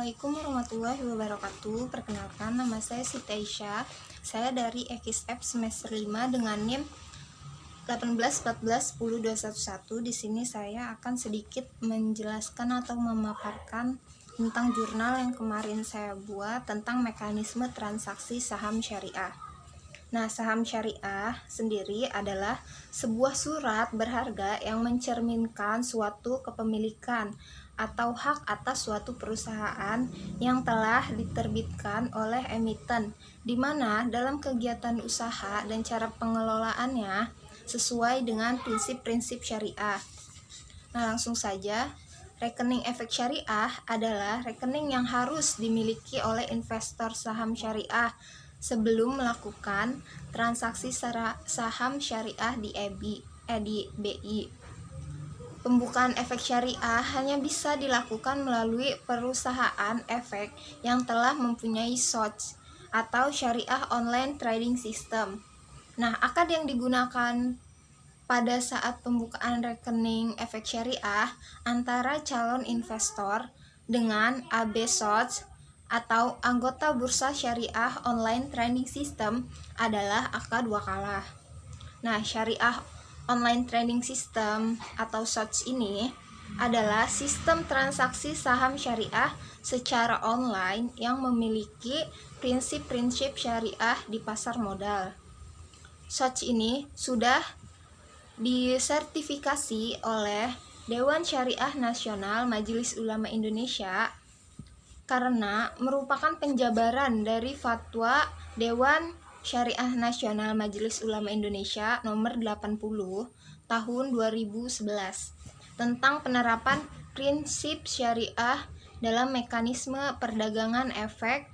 Assalamualaikum warahmatullahi wabarakatuh. Perkenalkan, nama saya Siti Aisyah. Saya dari EKISF semester 5 dengan NIM 1814102111. Di sini saya akan sedikit menjelaskan atau memaparkan tentang jurnal yang kemarin saya buat tentang mekanisme transaksi saham syariah. Nah, saham syariah sendiri adalah sebuah surat berharga yang mencerminkan suatu kepemilikan atau hak atas suatu perusahaan yang telah diterbitkan oleh emiten, di mana dalam kegiatan usaha dan cara pengelolaannya sesuai dengan prinsip-prinsip syariah. Nah, langsung saja, rekening efek syariah adalah rekening yang harus dimiliki oleh investor saham syariah sebelum melakukan transaksi saham syariah di BI. Pembukaan efek syariah hanya bisa dilakukan melalui perusahaan efek yang telah mempunyai SOTS atau Syariah Online Trading System. Nah, akad yang digunakan pada saat pembukaan rekening efek syariah antara calon investor dengan AB SOTS atau anggota bursa syariah online trading system adalah akad wakalah. Nah, syariah online trading system atau SOTS ini adalah sistem transaksi saham syariah secara online yang memiliki prinsip-prinsip syariah di pasar modal. SOTS ini sudah disertifikasi oleh Dewan Syariah Nasional Majelis Ulama Indonesia karena merupakan penjabaran dari Fatwa Dewan Syariah Nasional Majelis Ulama Indonesia nomor 80 tahun 2011 tentang penerapan prinsip syariah dalam mekanisme perdagangan efek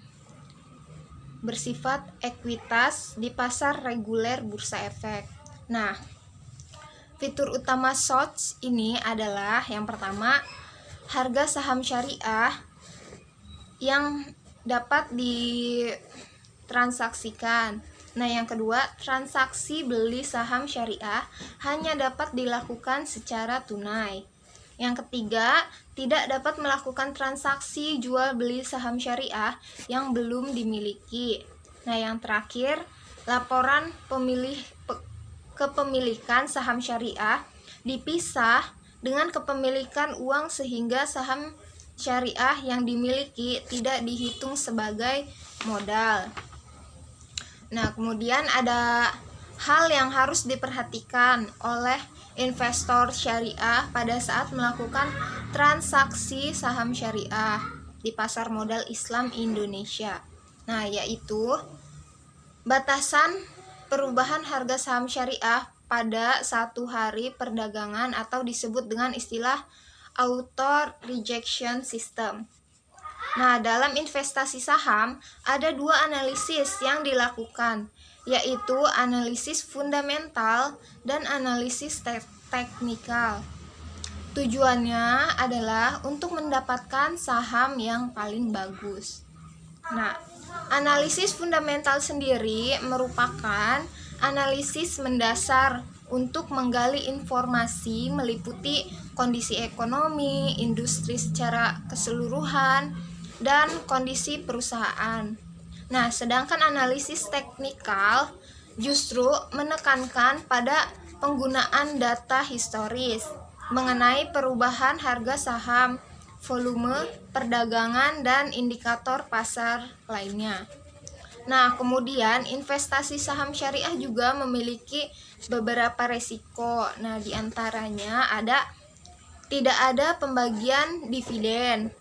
bersifat ekuitas di pasar reguler bursa efek. Nah, fitur utama SOTS ini adalah yang pertama, harga saham syariah yang dapat ditransaksikan. Nah, yang kedua, transaksi beli saham syariah hanya dapat dilakukan secara tunai. Yang ketiga, tidak dapat melakukan transaksi jual beli saham syariah yang belum dimiliki. Nah, yang terakhir, laporan kepemilikan saham syariah dipisah dengan kepemilikan uang sehingga saham syariah yang dimiliki tidak dihitung sebagai modal. Nah, kemudian ada hal yang harus diperhatikan oleh investor syariah pada saat melakukan transaksi saham syariah di pasar modal Islam Indonesia. Nah, yaitu batasan perubahan harga saham syariah pada satu hari perdagangan atau disebut dengan istilah auto rejection system. Nah, dalam investasi saham ada dua analisis yang dilakukan, yaitu analisis fundamental dan analisis teknikal. Tujuannya adalah untuk mendapatkan saham yang paling bagus. Nah, analisis fundamental sendiri merupakan analisis mendasar untuk menggali informasi meliputi kondisi ekonomi, industri secara keseluruhan, dan kondisi perusahaan. Nah, sedangkan analisis teknikal justru menekankan pada penggunaan data historis mengenai perubahan harga saham, volume perdagangan, dan indikator pasar lainnya. Nah, kemudian investasi saham syariah juga memiliki beberapa resiko. Nah, diantaranya tidak ada pembagian dividen,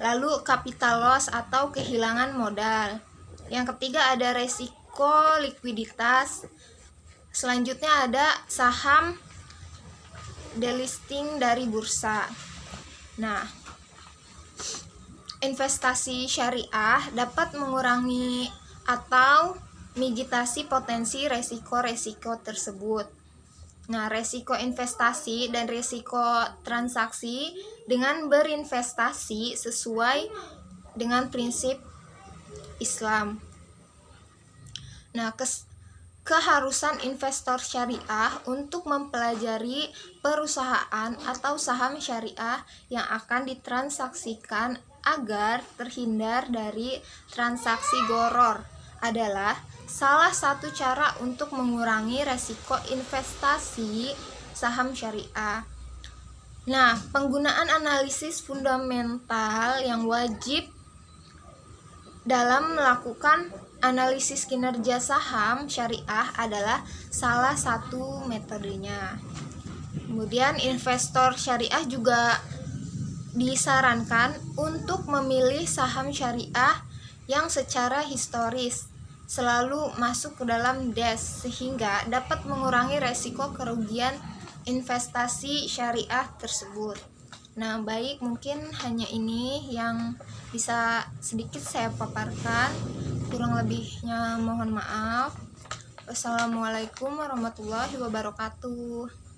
lalu capital loss atau kehilangan modal. Yang ketiga ada resiko likuiditas. Selanjutnya ada saham delisting dari bursa. Nah, investasi syariah dapat mengurangi atau mitigasi potensi resiko-resiko tersebut. Nah, resiko investasi dan resiko transaksi dengan berinvestasi sesuai dengan prinsip Islam. Nah, keharusan investor syariah untuk mempelajari perusahaan atau saham syariah yang akan ditransaksikan agar terhindar dari transaksi gharar adalah salah satu cara untuk mengurangi resiko investasi saham syariah. Nah, penggunaan analisis fundamental yang wajib dalam melakukan analisis kinerja saham syariah adalah salah satu metodenya. Kemudian investor syariah juga disarankan untuk memilih saham syariah yang secara historis selalu masuk ke dalam DES sehingga dapat mengurangi resiko kerugian investasi syariah tersebut. Nah, baik, mungkin hanya ini yang bisa sedikit saya paparkan. Kurang lebihnya mohon maaf. Wassalamualaikum warahmatullahi wabarakatuh.